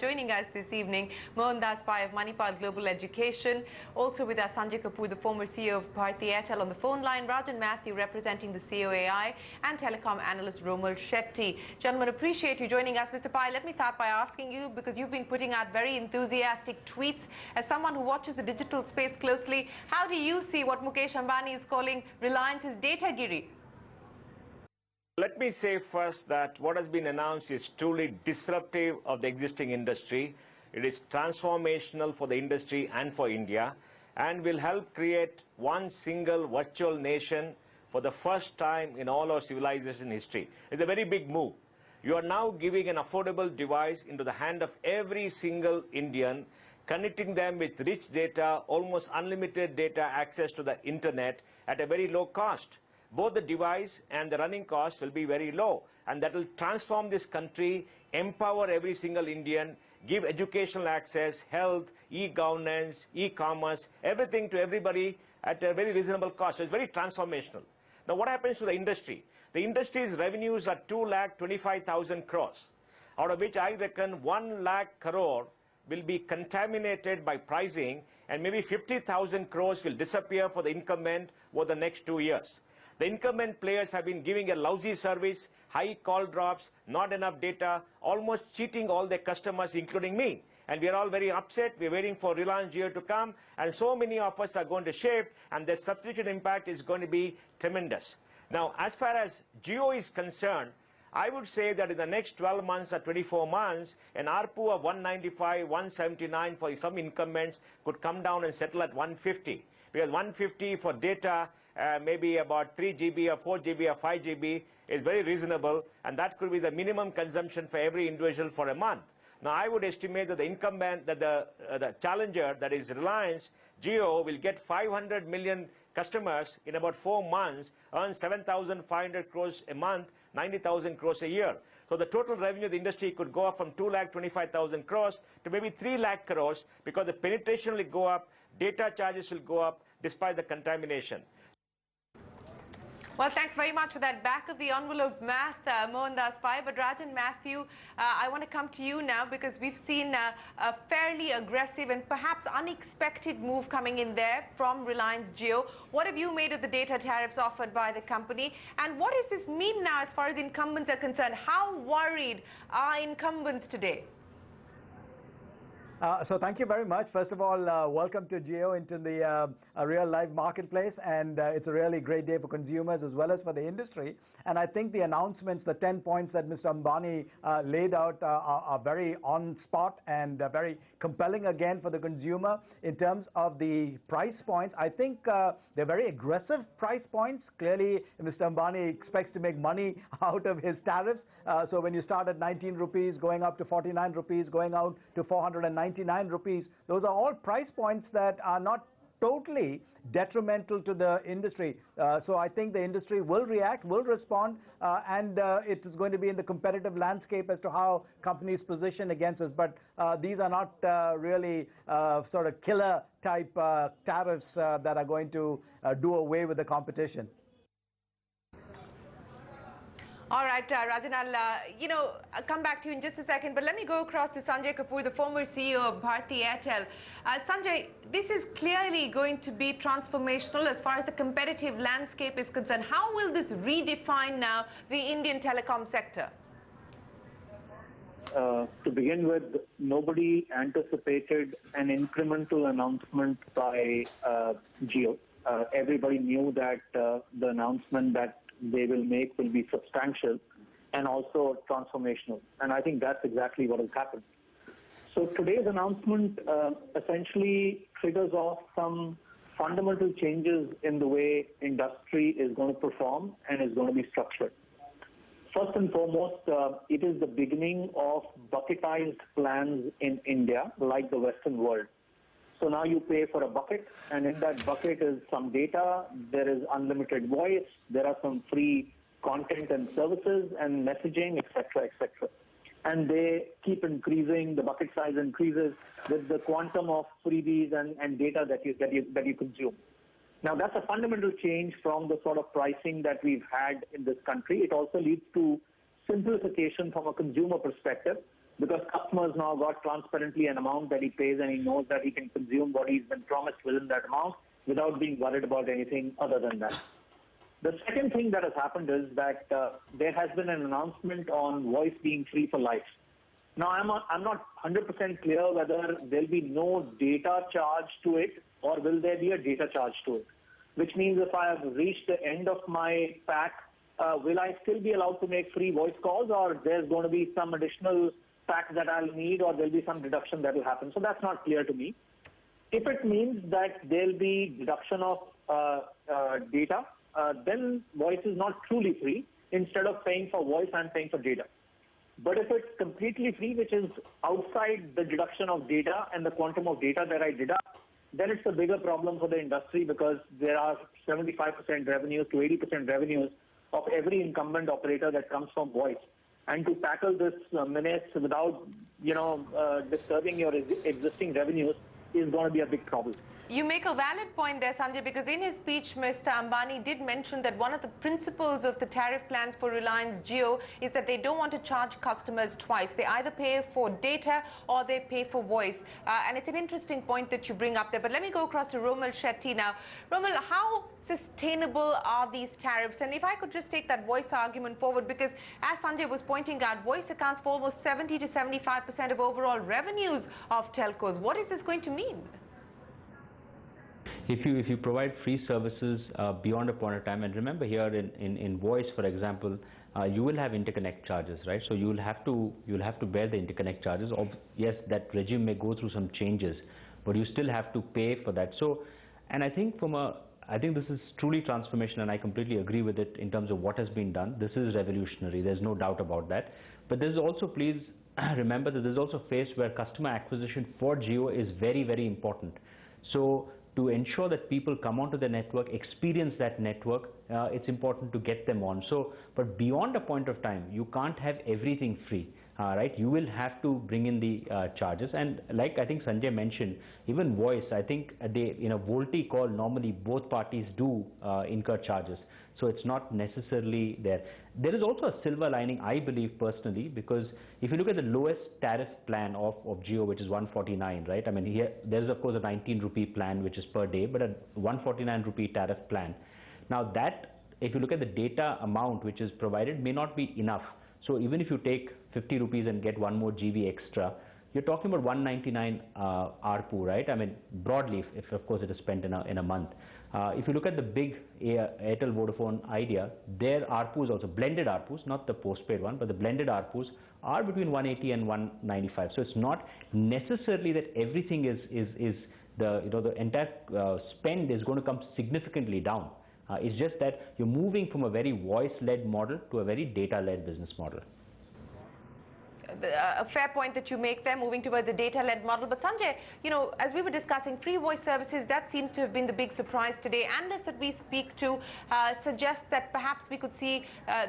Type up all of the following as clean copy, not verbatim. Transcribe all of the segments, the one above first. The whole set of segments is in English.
joining us this evening. Mohandas Pai of Manipal Global Education. Also with us, Sanjay Kapoor, the former CEO of Bharti Airtel on the phone line. Rajan Matthew, representing the COAI, and Telecom analyst Romal Shetty. Gentlemen, appreciate you joining us. Mr. Pai, let me start by asking you, because you've been putting out very enthusiastic tweets. As someone who watches the digital space closely, how do you see what Mukesh Ambani is calling Reliance's datagiri? Let me say first that what has been announced is truly disruptive of the existing industry. It is transformational for the industry and for India, and will help create one single virtual nation for the first time in all our civilization history. It's a very big move. You are now giving an affordable device into the hand of every single Indian, connecting them with rich data, almost unlimited data access to the internet at a very low cost. Both the device and the running cost will be very low, and that will transform this country, empower every single Indian, give educational access, health, e-governance, e-commerce, everything to everybody at a very reasonable cost. So it's very transformational. Now what happens to the industry? The industry's revenues are 2,25,000 crores, out of which I reckon 1 lakh crore will be contaminated by pricing, and maybe 50,000 crores will disappear for the incumbent over the next 2 years. The incumbent players have been giving a lousy service, high call drops, not enough data, almost cheating all their customers, including me. And we are all very upset. We're waiting for Reliance Jio to come, and so many of us are going to shift, and the substitute impact is going to be tremendous. Now, as far as Jio is concerned, I would say that in the next 12 months or 24 months, an ARPU of 195, 179 for some incumbents could come down and settle at 150. Because 150 for data, maybe about 3 GB or 4 GB or 5 GB is very reasonable, and that could be the minimum consumption for every individual for a month. Now, I would estimate that the incumbent, that the challenger, that is Reliance Jio, will get 500 million customers in about 4 months, earn 7,500 crores a month, 90,000 crores a year. So the total revenue of the industry could go up from 2,25,000 crores to maybe 3 lakh crores, because the penetration will go up, data charges will go up despite the contamination. Well, thanks very much for that back-of-the-envelope math, Mohandas Pai. But Rajan Matthew, I want to come to you now, because we've seen a fairly aggressive and perhaps unexpected move coming in there from Reliance Jio. What have you made of the data tariffs offered by the company? And what does this mean now as far as incumbents are concerned? How worried are incumbents today? So thank you very much. First of all, welcome to Jio into the real live marketplace, and it's a really great day for consumers as well as for the industry. And I think the announcements, the 10 points that Mr. Ambani laid out are very on spot and very compelling again for the consumer. In terms of the price points, I think they're very aggressive price points. Clearly, Mr. Ambani expects to make money out of his tariffs. So when you start at 19 rupees, going up to 49 rupees, going out to 499 rupees, those are all price points that are not totally detrimental to the industry. So I think the industry will react, will respond, and it is going to be in the competitive landscape as to how companies position against us. But these are not really sort of killer type tariffs that are going to do away with the competition. All right, Rajan, I'll come back to you in just a second, but let me go across to Sanjay Kapoor, the former CEO of Bharti Airtel. Sanjay, this is clearly going to be transformational as far as the competitive landscape is concerned. How will this redefine now the Indian telecom sector? To begin with, nobody anticipated an incremental announcement by Jio. Everybody knew that the announcement that they will make will be substantial and also transformational. And I think that's exactly what has happened. So today's announcement essentially triggers off some fundamental changes in the way industry is going to perform and is going to be structured. First and foremost, it is the beginning of bucketized plans in India, like the Western world. So now you pay for a bucket, and in that bucket is some data, there is unlimited voice, there are some free content and services and messaging, etc., etc. And they keep increasing, the bucket size increases with the quantum of freebies and data that you consume. Now that's a fundamental change from the sort of pricing that we've had in this country. It also leads to simplification from a consumer perspective, because customers now got transparently an amount that he pays, and he knows that he can consume what he's been promised within that amount without being worried about anything other than that. The second thing that has happened is that there has been an announcement on voice being free for life. Now, I'm not 100% clear whether there'll be no data charge to it or will there be a data charge to it, which means if I have reached the end of my pack, will I still be allowed to make free voice calls, or there's going to be some additional pack that I'll need, or there'll be some deduction that will happen? So that's not clear to me. If it means that there'll be deduction of data, then voice is not truly free. Instead of paying for voice, I'm paying for data. But if it's completely free, which is outside the deduction of data and the quantum of data that I deduct, then it's a bigger problem for the industry, because there are 75% revenues to 80% revenues of every incumbent operator that comes from voice. And to tackle this menace without, disturbing your existing revenues is going to be a big problem. You make a valid point there, Sanjay, because in his speech, Mr. Ambani did mention that one of the principles of the tariff plans for Reliance Jio is that they don't want to charge customers twice. They either pay for data or they pay for voice. And it's an interesting point that you bring up there. But let me go across to Romal Shetty now. Romal, how sustainable are these tariffs? And if I could just take that voice argument forward, because as Sanjay was pointing out, voice accounts for almost 70 to 75% of overall revenues of telcos. What is this going to mean? If you provide free services beyond a point of time, and remember here in voice, for example, you will have interconnect charges, right? So you'll have to bear the interconnect charges. Yes, that regime may go through some changes, but you still have to pay for that. So, and I think this is truly transformational, and I completely agree with it in terms of what has been done. This is revolutionary. There's no doubt about that. But there's also, please remember that there's also a phase where customer acquisition for Jio is very, very important. So to ensure that people come onto the network, experience that network, it's important to get them on. So, but beyond a point of time, you can't have everything free, right? You will have to bring in the charges. And like I think Sanjay mentioned, even voice, I think in a VoLTE call, normally both parties do incur charges. So it's not necessarily there. There is also a silver lining, I believe personally, because if you look at the lowest tariff plan of Jio, which is 149, right? I mean, here there's of course a 19 rupee plan, which is per day, but a 149 rupee tariff plan. Now that, if you look at the data amount which is provided, may not be enough. So even if you take 50 rupees and get 1 more GB extra, you're talking about 199 ARPU, right? I mean, broadly, if of course it is spent in a month. If you look at the big Airtel, Vodafone, Idea, their ARPUs also, blended ARPUs, not the postpaid one, but the blended ARPUs are between 180 and 195. So it's not necessarily that everything is the entire spend is going to come significantly down. It's just that you're moving from a very voice-led model to a very data-led business model. A fair point that you make there, moving towards a data-led model. But Sanjay, as we were discussing, free voice services, that seems to have been the big surprise today. Analysts that we speak to suggest that perhaps we could see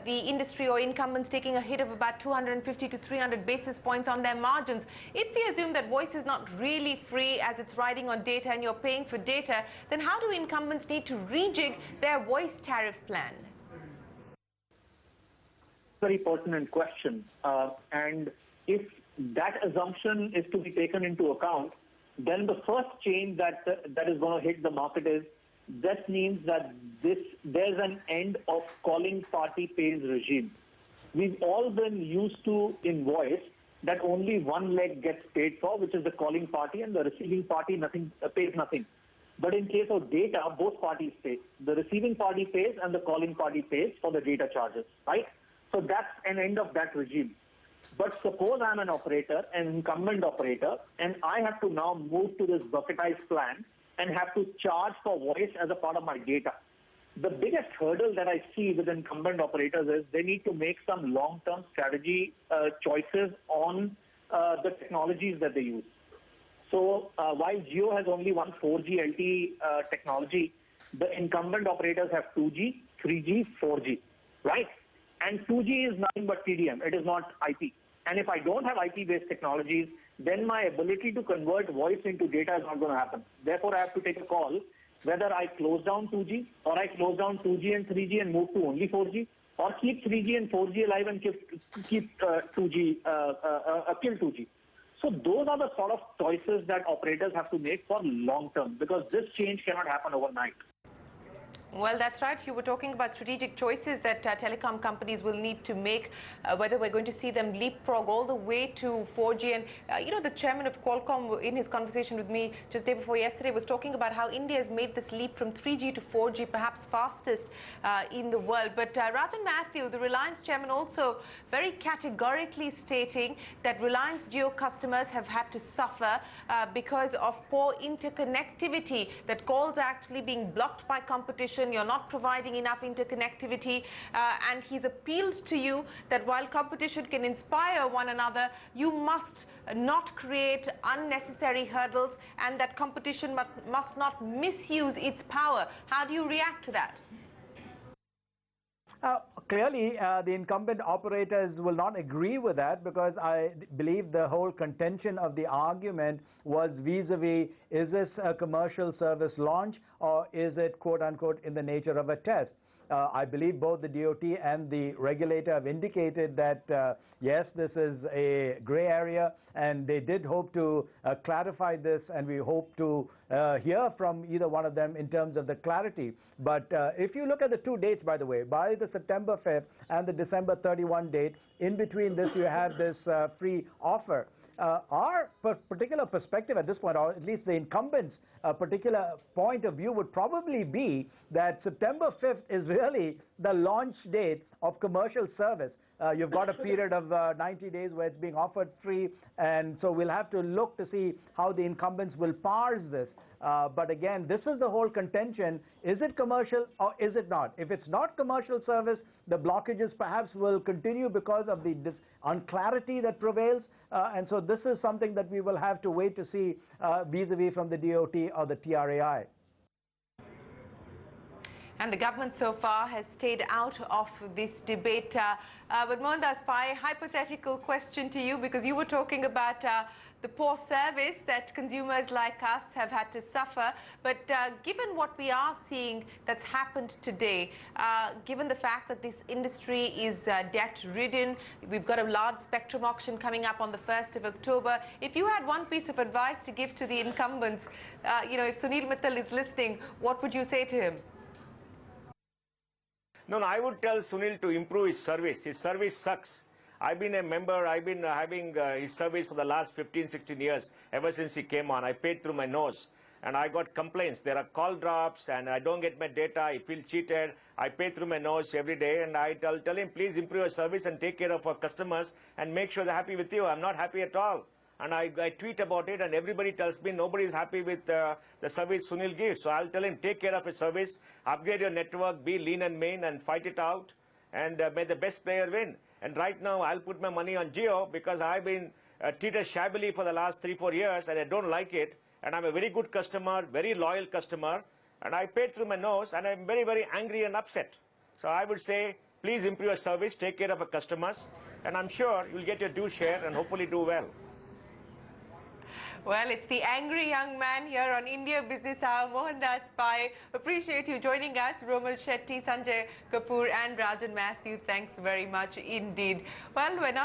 the industry or incumbents taking a hit of about 250 to 300 basis points on their margins. If we assume that voice is not really free as it's riding on data and you're paying for data, then how do incumbents need to rejig their voice tariff plan? Very pertinent question. And if that assumption is to be taken into account, then the first change that is going to hit the market is that means that there's an end of calling party pays regime. We've all been used to in voice that only one leg gets paid for, which is the calling party, and the receiving party pays nothing. But in case of data, both parties pay. The receiving party pays and the calling party pays for the data charges, right? So that's an end of that regime. But suppose I'm an operator, an incumbent operator, and I have to now move to this bucketized plan and have to charge for voice as a part of my data. The biggest hurdle that I see with incumbent operators is they need to make some long-term strategy choices on the technologies that they use. So while Jio has only one 4G LTE technology, the incumbent operators have 2G, 3G, 4G, right? And 2G is nothing but TDM. It is not IP. And if I don't have IP-based technologies, then my ability to convert voice into data is not going to happen. Therefore, I have to take a call whether I close down 2G or I close down 2G and 3G and move to only 4G, or keep 3G and 4G alive and keep 2G, kill 2G. So those are the sort of choices that operators have to make for long term, because this change cannot happen overnight. Well, that's right. You were talking about strategic choices that telecom companies will need to make, whether we're going to see them leapfrog all the way to 4G. And, you know, the chairman of Qualcomm, in his conversation with me just day before yesterday, was talking about how India has made this leap from 3G to 4G, perhaps fastest in the world. But Rajan Matthew, the Reliance chairman, also very categorically stating that Reliance Jio customers have had to suffer because of poor interconnectivity, that calls are actually being blocked by competition. You're not providing enough interconnectivity, and he's appealed to you that while competition can inspire one another, you must not create unnecessary hurdles, and that competition must not misuse its power. How do you react to that? Clearly, the incumbent operators will not agree with that, because I believe the whole contention of the argument was vis-a-vis, is this a commercial service launch or is it quote-unquote in the nature of a test? I believe both the DOT and the regulator have indicated that, yes, this is a gray area, and they did hope to clarify this, and we hope to hear from either one of them in terms of the clarity. But if you look at the two dates, by the way, by the September 5th and the December 31 date, in between this you have this free offer. Our particular perspective at this point, or at least the incumbents' particular point of view, would probably be that September 5th is really the launch date of commercial service. You've got a period of 90 days where it's being offered free, and so we'll have to look to see how the incumbents will parse this. But again, this is the whole contention. Is it commercial or is it not? If it's not commercial service, the blockages perhaps will continue because of the unclarity that prevails. And so this is something that we will have to wait to see vis-a-vis from the DOT or the TRAI. And the government so far has stayed out of this debate. But Mohandas Pai, hypothetical question to you, because you were talking about the poor service that consumers like us have had to suffer. But given what we are seeing that's happened today, given the fact that this industry is debt-ridden, we've got a large spectrum auction coming up on the 1st of October. If you had one piece of advice to give to the incumbents, you know, if Sunil Mittal is listening, what would you say to him? No, I would tell Sunil to improve his service. His service sucks. I've been a member, I've been having his service for the last 15, 16 years, ever since he came on. I paid through my nose, and I got complaints. There are call drops, and I don't get my data, I feel cheated. I pay through my nose every day, and I tell him, please improve your service and take care of our customers and make sure they're happy with you. I'm not happy at all. And I tweet about it, and everybody tells me nobody is happy with the service Sunil gives. So I'll tell him, take care of his service, upgrade your network, be lean and mean, and fight it out, and may the best player win. And right now, I'll put my money on Jio, because I've been treated shabbily for the last 3-4 years, and I don't like it. And I'm a very good customer, very loyal customer, and I paid through my nose, and I'm very, very angry and upset. So I would say, please improve your service, take care of our customers, and I'm sure you'll get your due share and hopefully do well. Well, it's the angry young man here on India Business Hour, Mohandas Pai. Appreciate you joining us, Romal Shetty, Sanjay Kapoor and Rajan Matthew. Thanks very much indeed. Well, we're not